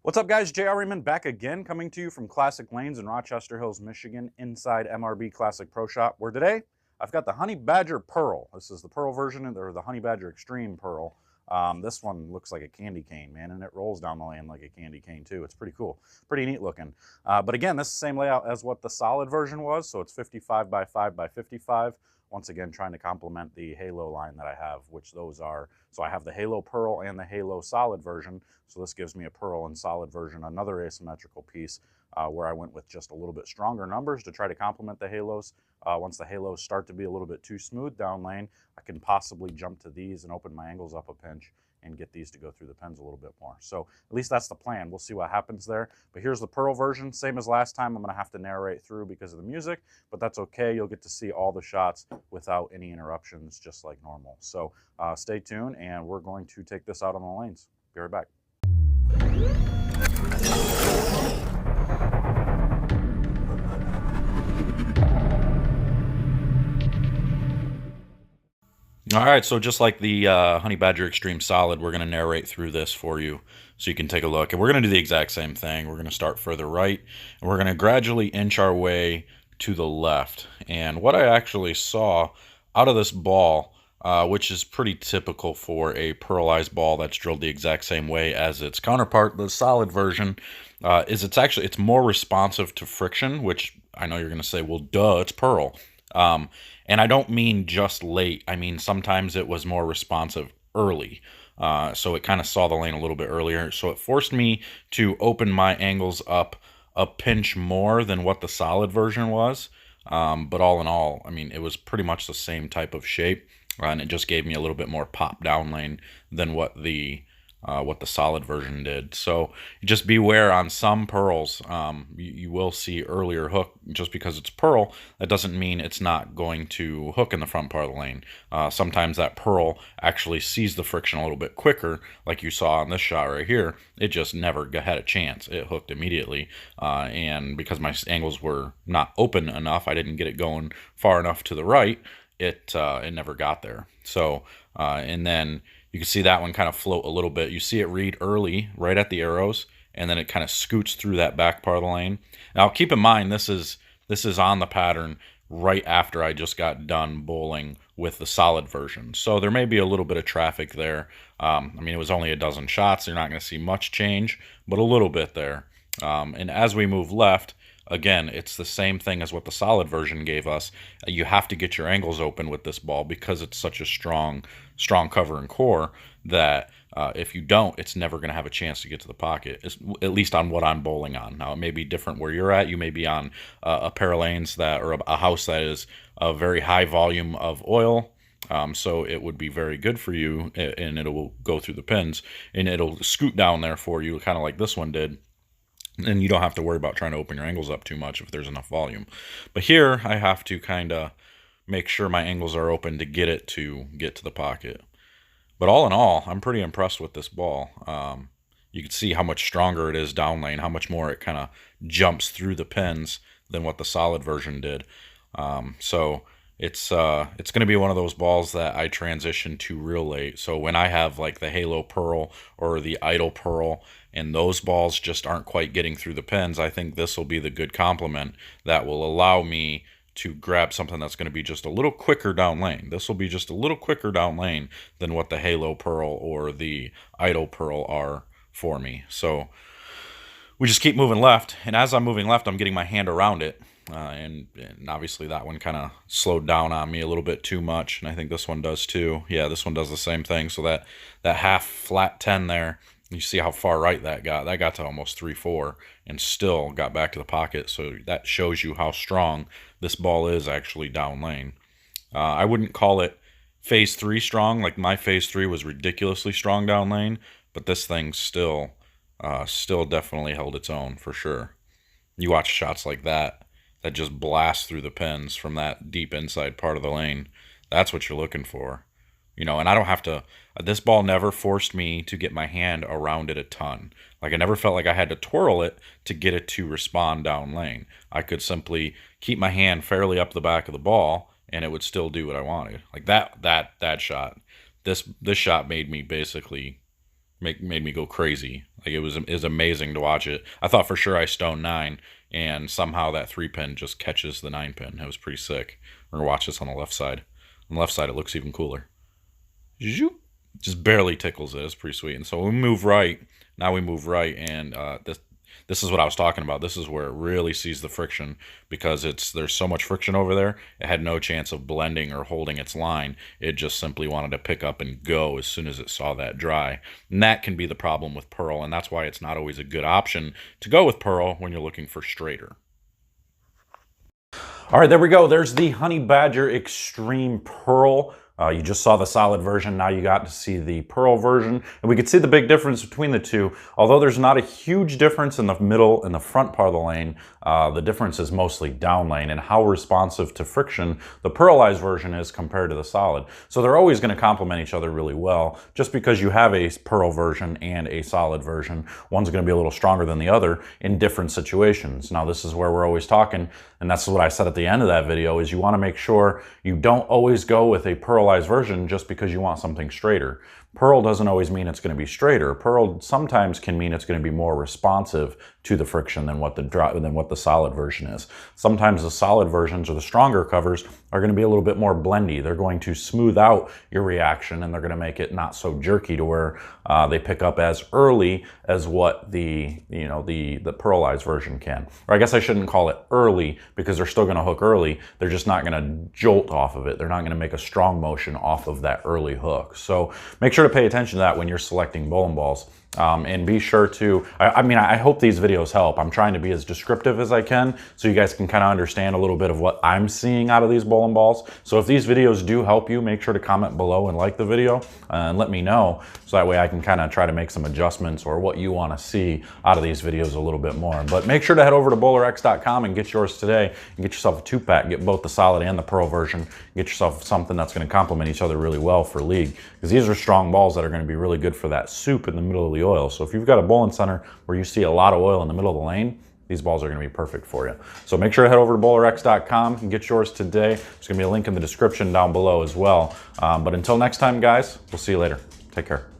What's up, guys? JR Raymond back again, coming to you from Classic Lanes in Rochester Hills, Michigan, inside MRB Classic Pro Shop, where today I've got the Honey Badger Pearl. This is the Pearl version, or the Honey Badger Extreme Pearl. This one looks like a candy cane, man, and it rolls down the lane like a candy cane, too. It's pretty cool. Pretty neat looking. But again, this is the same layout as what the solid version was, so it's 55 by 5 by 55. Once again, trying to complement the Halo line that I have, which those are. So I have the Halo Pearl and the Halo Solid version. So this gives me a Pearl and Solid version, another asymmetrical piece where I went with just a little bit stronger numbers to try to complement the Halos. Once the Halos start to be a little bit too smooth down lane, I can possibly jump to these and open my angles up a pinch and get these to go through the pins a little bit more. So at least that's the plan. We'll see what happens there. But here's the Pearl version. Same as last time. I'm going to have to narrate through because of the music, but that's okay. You'll get to see all the shots without any interruptions, just like normal. So stay tuned, and we're going to take this out on the lanes. Be right back. All right, so just like the Honey Badger Extreme Solid, we're going to narrate through this for you so you can take a look. And we're going to do the exact same thing. We're going to start further right, and we're going to gradually inch our way to the left. And what I actually saw out of this ball, which is pretty typical for a pearlized ball that's drilled the exact same way as its counterpart, the solid version, is it's more responsive to friction, which I know you're going to say, well, duh, it's pearl. And I don't mean just late. I mean, sometimes it was more responsive early. So it kind of saw the lane a little bit earlier. So it forced me to open my angles up a pinch more than what the solid version was. But all in all, I mean, it was pretty much the same type of shape. And it just gave me a little bit more pop down lane than what the solid version did. So just beware on some pearls. You will see earlier hook. Just because it's pearl, that doesn't mean it's not going to hook in the front part of the lane. Sometimes that pearl actually sees the friction a little bit quicker, like you saw on this shot right here. It just never had a chance. It hooked immediately. And because my angles were not open enough, I didn't get it going far enough to the right, it never got there. So, and then you can see that one kind of float a little bit. You see it read early, right at the arrows, and then it kind of scoots through that back part of the lane. Now, keep in mind, this is on the pattern right after I just got done bowling with the solid version. So there may be a little bit of traffic there. I mean, it was only a dozen shots. You're not going to see much change, but a little bit there. And as we move left, again, it's the same thing as what the solid version gave us. You have to get your angles open with this ball because it's such a strong cover and core that if you don't, it's never going to have a chance to get to the pocket, at least on what I'm bowling on. Now, it may be different where you're at. You may be on a pair of lanes or a house that is a very high volume of oil. So it would be very good for you, and it will go through the pins, and it'll scoot down there for you, kind of like this one did. And you don't have to worry about trying to open your angles up too much if there's enough volume. But here, I have to kind of make sure my angles are open to get to the pocket. But all in all, I'm pretty impressed with this ball. You can see how much stronger it is down lane, how much more it kind of jumps through the pins than what the solid version did. So it's going to be one of those balls that I transition to real late. So when I have like the Halo Pearl or the Idol Pearl, and those balls just aren't quite getting through the pins, I think this will be the good complement that will allow me to grab something that's going to be just a little quicker down lane. This will be just a little quicker down lane than what the Halo Pearl or the Idol Pearl are for me. So we just keep moving left, and as I'm moving left, I'm getting my hand around it. And obviously that one kind of slowed down on me a little bit too much, and I think this one does too. Yeah, this one does the same thing. So that half flat 10 there, you see how far right that got. That got to almost 3-4 and still got back to the pocket. So that shows you how strong this ball is actually down lane. I wouldn't call it phase 3 strong. Like my phase 3 was ridiculously strong down lane, but this thing still definitely held its own for sure. You watch shots like that just blast through the pins from that deep inside part of the lane. That's what you're looking for. And I don't have to, this ball never forced me to get my hand around it a ton. Like I never felt like I had to twirl it to get it to respond down lane. I could simply keep my hand fairly up the back of the ball and it would still do what I wanted. Like that shot, this shot made me basically made me go crazy. Like it was amazing to watch it. I thought for sure I stoned 9, and somehow that 3-pin just catches the 9-pin. It was pretty sick. We're gonna watch this on the left side. On the left side, it looks even cooler. Zoop. Just barely tickles it. It's pretty sweet. And so we move right. Now we move right, and this is what I was talking about. This is where it really sees the friction, because there's so much friction over there. It had no chance of blending or holding its line. It just simply wanted to pick up and go as soon as it saw that dry. And that can be the problem with pearl, and that's why it's not always a good option to go with pearl when you're looking for straighter. All right, there we go. There's the Honey Badger Extreme Pearl. You just saw the solid version, now you got to see the pearl version, and we could see the big difference between the two. Although there's not a huge difference in the middle and the front part of the lane, the difference is mostly down lane and how responsive to friction the pearlized version is compared to the solid. So they're always going to complement each other really well. Just because you have a pearl version and a solid version, one's going to be a little stronger than the other in different situations. Now this is where we're always talking, and that's what I said at the end of that video, is you want to make sure you don't always go with a pearlized version just because you want something straighter. Pearl doesn't always mean it's going to be straighter. Pearl sometimes can mean it's going to be more responsive to the friction than what the solid version is. Sometimes the solid versions or the stronger covers are going to be a little bit more blendy. They're going to smooth out your reaction, and they're going to make it not so jerky to where they pick up as early as what the pearlized version can. Or I guess I shouldn't call it early, because they're still going to hook early. They're just not going to jolt off of it. They're not going to make a strong motion off of that early hook. So make sure to pay attention to that when you're selecting bowling balls. And be sure to, I hope these videos help. I'm trying to be as descriptive as I can so you guys can kind of understand a little bit of what I'm seeing out of these bowling balls. So if these videos do help you, make sure to comment below and like the video and let me know, so that way I can kind of try to make some adjustments or what you want to see out of these videos a little bit more. But make sure to head over to bowlerx.com and get yours today, and get yourself a 2-pack. Get both the solid and the pearl version. Get yourself something that's going to complement each other really well for league, because these are strong balls that are going to be really good for that soup in the middle of the oil. So if you've got a bowling center where you see a lot of oil in the middle of the lane, these balls are going to be perfect for you. So make sure to head over to bowlerx.com and get yours today. There's going to be a link in the description down below as well. But until next time, guys, we'll see you later. Take care.